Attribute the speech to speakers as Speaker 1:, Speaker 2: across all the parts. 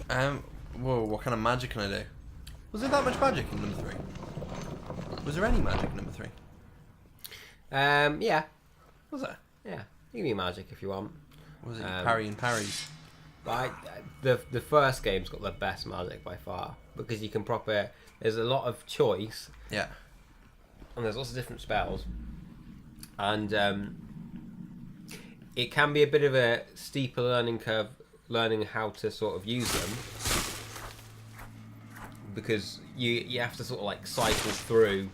Speaker 1: Whoa, what kind of magic can I do? Was there that much magic in number 3? Was there any magic in number 3?
Speaker 2: Yeah.
Speaker 1: Was there?
Speaker 2: Yeah. You can do magic if you want.
Speaker 1: Was it parry and parries?
Speaker 2: But the first game's got the best magic by far because you can there's a lot of choice.
Speaker 1: Yeah.
Speaker 2: And there's lots of different spells. And it can be a bit of a steeper learning curve, learning how to sort of use them. Because you have to sort of like cycle through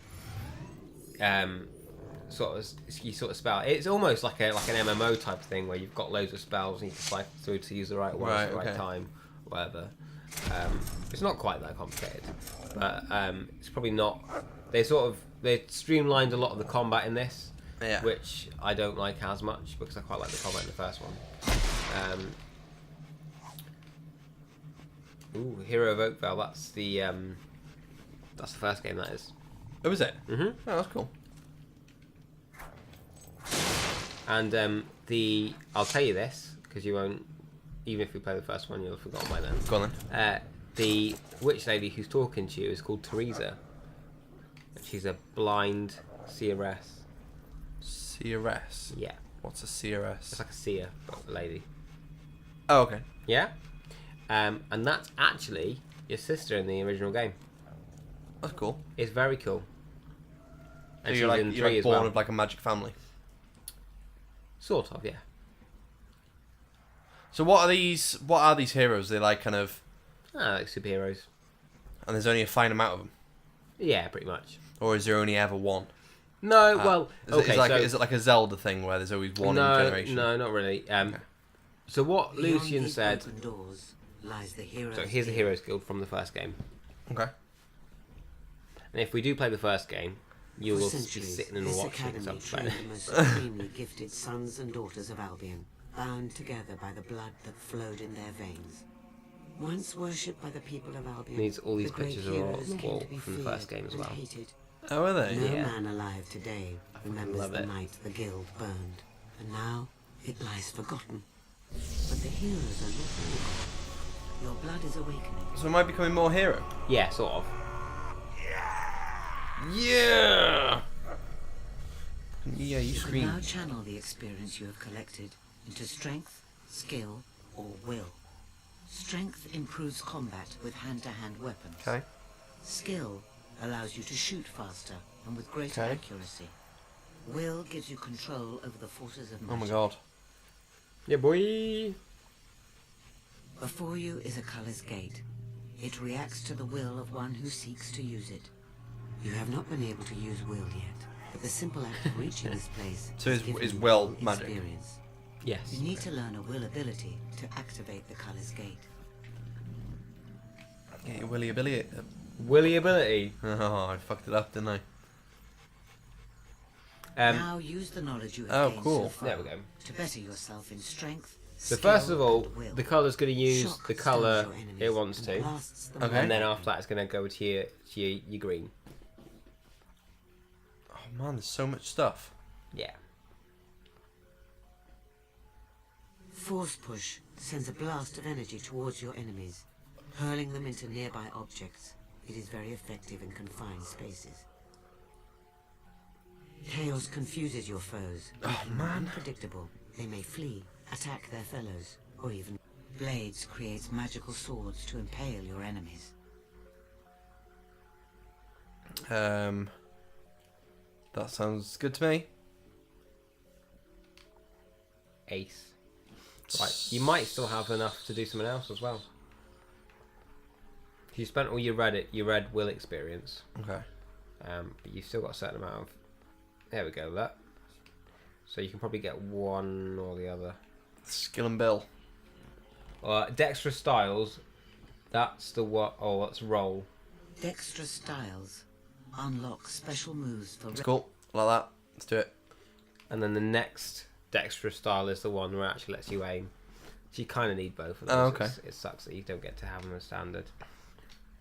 Speaker 2: sort of spell. It's almost like an MMO type of thing where you've got loads of spells and you can cycle through to use the right one at the right time, whatever. It's not quite that complicated, but it's probably not. They streamlined a lot of the combat in this, which I don't like as much because I quite like the combat in the first one. Hero of Oakvale. That's the first game. That is.
Speaker 1: Oh, is it?
Speaker 2: Mm-hmm.
Speaker 1: Oh, that's cool.
Speaker 2: And I'll tell you this because you won't. Even if we play the first one, you'll have forgotten by then.
Speaker 1: Go on then.
Speaker 2: The witch lady who's talking to you is called Teresa. She's a blind seeress.
Speaker 1: Seeress?
Speaker 2: Yeah.
Speaker 1: What's a seeress?
Speaker 2: It's like a seer, but a lady.
Speaker 1: Oh, okay.
Speaker 2: Yeah? And that's actually your sister in the original game.
Speaker 1: That's cool.
Speaker 2: It's very cool. And
Speaker 1: So you're like born of like a magic family?
Speaker 2: Sort of, yeah.
Speaker 1: So what are these heroes? They're like kind of...
Speaker 2: Like superheroes.
Speaker 1: And there's only a finite amount of them?
Speaker 2: Yeah, pretty much.
Speaker 1: Or is there only ever one?
Speaker 2: No, well...
Speaker 1: Is it like a Zelda thing where there's always one in a generation?
Speaker 2: No, not really. So what Lucian said...
Speaker 3: Lies the heroes.
Speaker 2: So here's the Heroes Guild from the first game.
Speaker 1: Okay.
Speaker 2: And if we do play the first game, you will be sitting and watching something.
Speaker 3: The most supremely gifted sons and daughters of Albion, bound together by the blood that flowed in their veins. Once worshipped by the people of Albion,
Speaker 2: All these
Speaker 3: the great
Speaker 2: pictures are all
Speaker 3: heroes came to be
Speaker 2: from the first
Speaker 3: feared
Speaker 2: game as
Speaker 3: and
Speaker 2: well.
Speaker 3: hated.
Speaker 1: Oh, are they?
Speaker 3: No
Speaker 2: Yeah.
Speaker 3: man alive today remembers
Speaker 2: love
Speaker 3: the
Speaker 2: it.
Speaker 3: night the guild burned, and now it lies forgotten. But the heroes are not all gone. Your blood is awakening.
Speaker 1: So am I becoming more hero?
Speaker 2: Yeah, sort of.
Speaker 1: Yeah! Yeah, you
Speaker 3: You can
Speaker 1: scream.
Speaker 3: now channel the experience you have collected into strength, skill, or will. Strength improves combat with hand-to-hand weapons.
Speaker 1: Okay.
Speaker 3: Skill allows you to shoot faster and with greater accuracy. Will gives you control over the forces of magic.
Speaker 1: Oh my god.
Speaker 2: Yeah, boy!
Speaker 3: Before you is a color's gate. It reacts to the will of one who seeks to use it. You have not been able to use will yet, but the simple act of reaching this place
Speaker 1: So
Speaker 3: has
Speaker 1: is
Speaker 3: given you
Speaker 1: will
Speaker 3: full
Speaker 1: magic?
Speaker 3: experience.
Speaker 2: Yes.
Speaker 3: You need to learn a will ability to activate the color's gate.
Speaker 1: Get your Willy ability.
Speaker 2: Willy ability.
Speaker 1: Oh, I fucked it up, didn't I?
Speaker 3: Now use the knowledge you have gained
Speaker 1: cool.
Speaker 3: so far
Speaker 2: There we go.
Speaker 3: to better yourself in strength.
Speaker 2: So
Speaker 3: skill,
Speaker 2: first of all,
Speaker 3: and will.
Speaker 2: the colour's going to use
Speaker 3: Shock
Speaker 2: the
Speaker 3: stuns
Speaker 2: colour
Speaker 3: your enemies
Speaker 2: it wants
Speaker 3: and
Speaker 2: to.
Speaker 3: blasts them
Speaker 1: Okay.
Speaker 2: And
Speaker 3: away.
Speaker 2: then after that, it's going to go to your green.
Speaker 1: Oh man, there's so much stuff.
Speaker 2: Yeah.
Speaker 3: Force push sends a blast of energy towards your enemies, hurling them into nearby objects. It is very effective in confined spaces. Chaos confuses your foes.
Speaker 1: Oh man.
Speaker 3: Unpredictable. They may flee, attack their fellows, or even... Blades creates magical swords to impale your enemies.
Speaker 1: That sounds good to me.
Speaker 2: Ace. Right. You might still have enough to do something else as well. You spent all your red will experience.
Speaker 1: Okay.
Speaker 2: But you've still got a certain amount of... There we go, that. So you can probably get one or the other.
Speaker 1: Skill and bill.
Speaker 2: Dexterous styles. That's the what? Oh, that's roll.
Speaker 3: Dexterous styles unlock special moves for...
Speaker 1: It's cool. Like that. Let's do it.
Speaker 2: And then the next dexterous style is the one where it actually lets you aim. So you kind of need both of those.
Speaker 1: Oh, okay.
Speaker 2: It sucks that you don't get to have them as standard.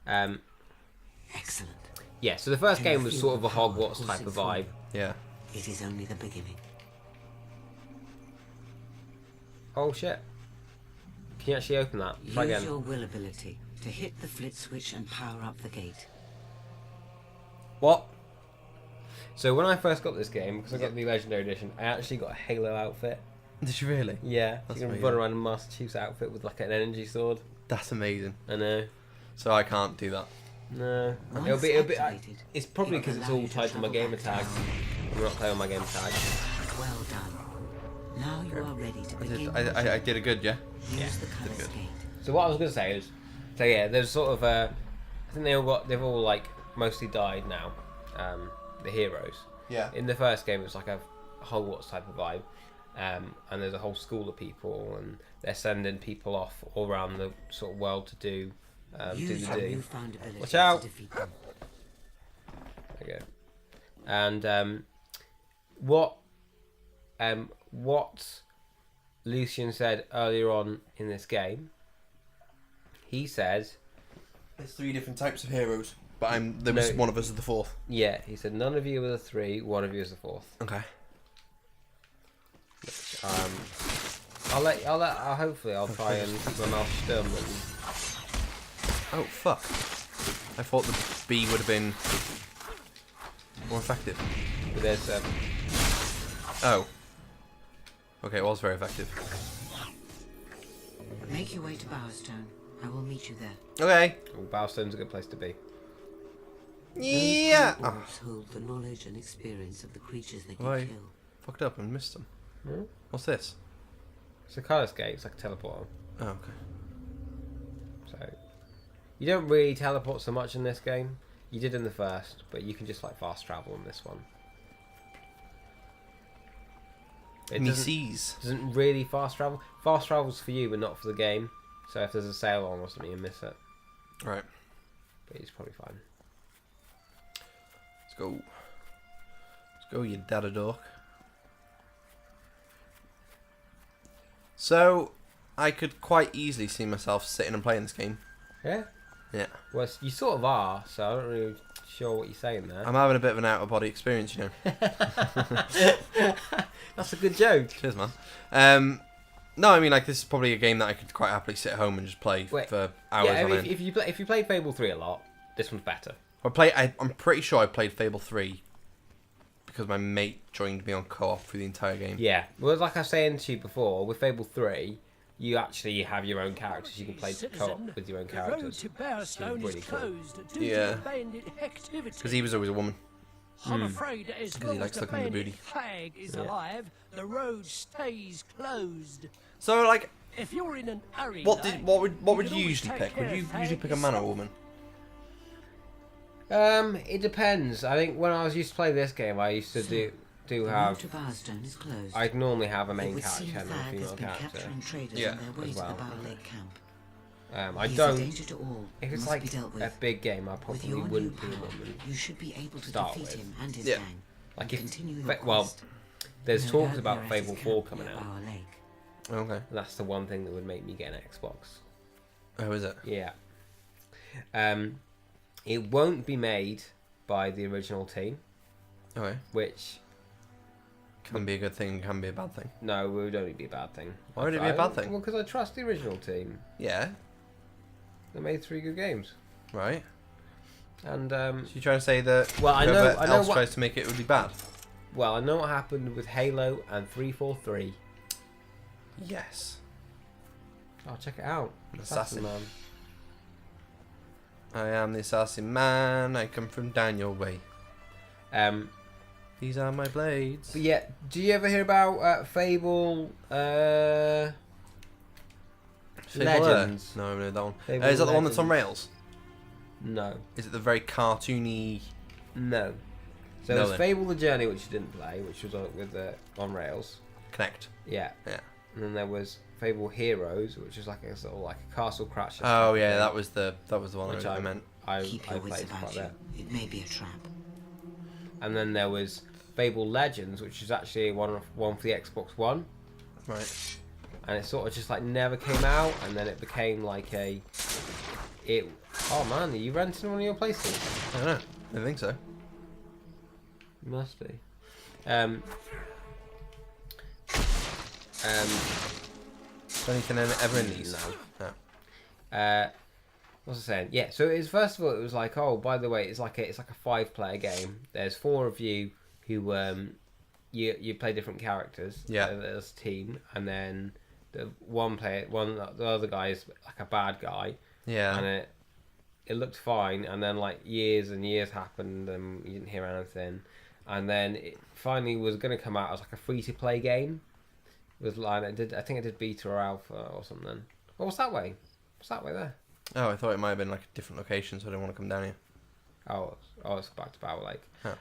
Speaker 3: Excellent.
Speaker 2: Yeah, so the first
Speaker 3: Do
Speaker 2: game
Speaker 3: you
Speaker 2: was
Speaker 3: feel
Speaker 2: sort of
Speaker 3: the
Speaker 2: a
Speaker 3: power
Speaker 2: Hogwarts type
Speaker 3: pulsing
Speaker 2: of
Speaker 3: through
Speaker 2: vibe.
Speaker 3: you?
Speaker 1: Yeah.
Speaker 3: It is only the beginning.
Speaker 2: Oh shit. Can you actually open that? Try
Speaker 3: Use
Speaker 2: again.
Speaker 3: your will ability to hit the flit switch and power up the gate.
Speaker 1: What?
Speaker 2: So when I first got this game, because I got the Legendary Edition, I actually got a Halo outfit.
Speaker 1: Did you really?
Speaker 2: Yeah,
Speaker 1: That's
Speaker 2: you can
Speaker 1: amazing.
Speaker 2: run around in Master Chief's outfit with like an energy sword.
Speaker 1: That's amazing.
Speaker 2: I know.
Speaker 1: So I can't do that.
Speaker 2: No,
Speaker 3: Once
Speaker 2: it'll be.
Speaker 3: activated,
Speaker 2: It's probably
Speaker 3: it will
Speaker 2: because it's
Speaker 3: allow
Speaker 2: all
Speaker 3: you to
Speaker 2: tied to my
Speaker 3: travel
Speaker 2: gamer
Speaker 3: back
Speaker 2: tag.
Speaker 3: down.
Speaker 2: I'm not playing on my gamer tag.
Speaker 3: Well done. Now you are ready to begin.
Speaker 1: I did a good, yeah?
Speaker 3: Use the colors
Speaker 1: good.
Speaker 3: gate.
Speaker 2: So what I was going to say is, so yeah, there's sort of I think they've all like mostly died now. The heroes.
Speaker 1: Yeah.
Speaker 2: In the first game, it was like a Hogwarts type of vibe, and there's a whole school of people, and they're sending people off all around the sort of world to do
Speaker 3: Use your
Speaker 2: do.
Speaker 3: newfound ability
Speaker 2: Watch out.
Speaker 3: to defeat them.
Speaker 2: There you go. And what Lucian said earlier on in this game, he said,
Speaker 1: There's 3 different types of heroes, but one of us is the 4th.
Speaker 2: yeah, he said none of you are the 3, one of you is the 4th.
Speaker 1: Okay.
Speaker 2: Hopefully I'll try and keep my mouth stum and
Speaker 1: Oh, fuck. I thought the B would have been more effective.
Speaker 2: but there's
Speaker 1: Oh. Okay, it was very effective.
Speaker 3: Make your way to Bowerstone. I will meet you there.
Speaker 1: Okay.
Speaker 2: Bowstone's a good place to be.
Speaker 1: Yeah.
Speaker 3: Those orbs hold the knowledge and experience of the creatures they can
Speaker 1: Why?
Speaker 3: kill.
Speaker 1: Fucked up and missed them.
Speaker 2: Hmm?
Speaker 1: What's this?
Speaker 2: It's a colour skate, it's like a teleporter.
Speaker 1: Oh, okay.
Speaker 2: So you don't really teleport so much in this game. You did in the first, but you can just like fast travel in this one. It doesn't really fast travel. Fast travel's for you, but not for the game. So if there's a sail on or something, you miss it.
Speaker 1: Right.
Speaker 2: But he's probably fine.
Speaker 1: Let's go. Let's go, you dada dork. So, I could quite easily see myself sitting and playing this game.
Speaker 2: Yeah.
Speaker 1: Yeah.
Speaker 2: Well, you sort of are, so I'm not really sure what you're saying there.
Speaker 1: I'm having a bit of an out-of-body experience, you know.
Speaker 2: That's a good joke.
Speaker 1: Cheers, man. No, I mean, like, this is probably a game that I could quite happily sit at home and just play for hours
Speaker 2: Yeah, I
Speaker 1: on
Speaker 2: mean,
Speaker 1: end.
Speaker 2: if you play Fable 3 a lot, this one's better.
Speaker 1: I'm pretty sure I played Fable 3 because my mate joined me on co-op through the entire game.
Speaker 2: Yeah. Well, like I was saying to you before, with Fable 3, you actually have your own characters. You can play co-op with your own characters.
Speaker 4: The road to Bowerstone
Speaker 2: really
Speaker 4: is
Speaker 2: cool.
Speaker 4: closed due
Speaker 1: Yeah.
Speaker 4: to bandit activity.
Speaker 1: Because he was always a woman.
Speaker 4: I'm afraid that as
Speaker 1: he
Speaker 4: long as
Speaker 1: likes
Speaker 4: the
Speaker 1: looking at the
Speaker 4: bandit
Speaker 1: booty.
Speaker 4: flag is
Speaker 2: Yeah.
Speaker 4: alive, the road stays closed.
Speaker 1: So, like,
Speaker 4: If you're in an hurry,
Speaker 1: what
Speaker 4: like,
Speaker 1: would you
Speaker 4: can always
Speaker 1: usually
Speaker 4: take
Speaker 1: pick? Would
Speaker 4: care
Speaker 1: you
Speaker 4: of
Speaker 1: usually
Speaker 4: flag
Speaker 1: pick a man or a
Speaker 4: yourself.
Speaker 1: woman?
Speaker 2: It depends. I think when I was used to play this game, I used to do
Speaker 3: The road
Speaker 2: have.
Speaker 3: to Bowerstone is closed.
Speaker 2: I'd normally have a
Speaker 3: It
Speaker 2: main
Speaker 3: would
Speaker 2: character
Speaker 3: seem the
Speaker 2: and a
Speaker 3: flag has
Speaker 2: female
Speaker 3: been
Speaker 2: character.
Speaker 3: capturing traders
Speaker 1: Yeah,
Speaker 3: on their way
Speaker 2: as
Speaker 3: to
Speaker 2: well.
Speaker 3: the Bower Lake camp.
Speaker 2: I
Speaker 3: He is a
Speaker 2: don't.
Speaker 3: danger to all.
Speaker 2: If it's
Speaker 3: must
Speaker 2: like
Speaker 3: be dealt with.
Speaker 2: a big game, I
Speaker 3: With
Speaker 2: probably
Speaker 3: your new
Speaker 2: wouldn't be a
Speaker 3: power,
Speaker 2: woman.
Speaker 3: you should be able to
Speaker 2: start
Speaker 3: defeat
Speaker 2: with.
Speaker 3: him and his
Speaker 1: Yeah.
Speaker 3: gang.
Speaker 2: Like
Speaker 3: and
Speaker 2: if,
Speaker 3: continue your
Speaker 2: well,
Speaker 3: quest.
Speaker 2: there's
Speaker 3: No
Speaker 2: talks
Speaker 3: doubt
Speaker 2: about
Speaker 3: they're at
Speaker 2: Fable
Speaker 3: his
Speaker 2: 4
Speaker 3: camp
Speaker 2: coming
Speaker 3: near
Speaker 2: out,
Speaker 3: Bower Lake.
Speaker 1: Okay.
Speaker 2: and that's the one thing that would make me get an Xbox.
Speaker 1: Oh, is it?
Speaker 2: Yeah. It won't be made by the original team,
Speaker 1: Okay.
Speaker 2: which
Speaker 1: Can be a good thing, can be a bad thing.
Speaker 2: no, would only be a bad thing.
Speaker 1: Why would it be a bad thing?
Speaker 2: Well, because I trust the original team.
Speaker 1: Yeah.
Speaker 2: They made 3 good games,
Speaker 1: Right.
Speaker 2: and
Speaker 1: So you're trying to say that
Speaker 2: well, I
Speaker 1: whoever
Speaker 2: know
Speaker 1: else
Speaker 2: what.
Speaker 1: tries to make it would be bad?
Speaker 2: Well, I know what happened with Halo and 343.
Speaker 1: Yes.
Speaker 2: Oh, check it out.
Speaker 1: An assassin.
Speaker 2: Man.
Speaker 1: I am the assassin man. I come from Daniel Way. These are my blades.
Speaker 2: But yeah, do you ever hear about Fable?
Speaker 1: Fable
Speaker 2: Legends.
Speaker 1: No, I haven't heard that one.
Speaker 2: Fable
Speaker 1: Is that the one that's on
Speaker 2: Legends.
Speaker 1: rails?
Speaker 2: No,
Speaker 1: Is it the very cartoony?
Speaker 2: no. So
Speaker 1: No
Speaker 2: there's
Speaker 1: then.
Speaker 2: Fable the Journey, which you didn't play, which was with on rails.
Speaker 1: Connect.
Speaker 2: Yeah.
Speaker 1: Yeah.
Speaker 2: And then there was Fable Heroes, which was like a sort of like a Castle Crashers. type
Speaker 1: Oh
Speaker 2: of
Speaker 1: yeah,
Speaker 2: game,
Speaker 1: that was the one
Speaker 2: which
Speaker 1: I meant.
Speaker 2: I
Speaker 3: Keep your wits
Speaker 2: played
Speaker 3: about
Speaker 2: quite a
Speaker 3: you.
Speaker 2: bit.
Speaker 3: It may be a trap.
Speaker 2: And then there was Fable Legends, which is actually one for the Xbox One,
Speaker 1: Right.
Speaker 2: and it sort of just like never came out, and then it became like a. Oh man, are you renting one of your places?
Speaker 1: I don't know. I don't think so.
Speaker 2: Must be.
Speaker 1: Is there anything ever in these?
Speaker 2: No.
Speaker 1: No.
Speaker 2: What was I saying? Yeah. So it was, first of all, it was like, oh, by the way, it's like a 5-player game. There's 4 of you who you play different characters.
Speaker 1: Yeah.
Speaker 2: As a team, and then the other guy is like a bad guy.
Speaker 1: Yeah.
Speaker 2: And it looked fine, and then like years and years happened, and you didn't hear anything, and then it finally was going to come out as like a free-to-play game. It was like I think it did beta or alpha or something. Oh, what's that way? What's that way there?
Speaker 1: Oh, I thought it might have been like a different location, so I didn't want to come down here.
Speaker 2: Oh, it's back to Bower Lake.
Speaker 1: Huh.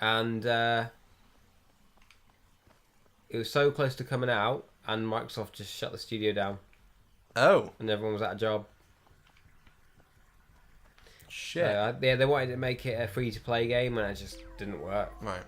Speaker 2: And it was so close to coming out, and Microsoft just shut the studio down,
Speaker 1: Oh.
Speaker 2: and everyone was out of job.
Speaker 1: Shit.
Speaker 2: So, yeah, they wanted to make it a free-to-play game, and it just didn't work.
Speaker 1: Right.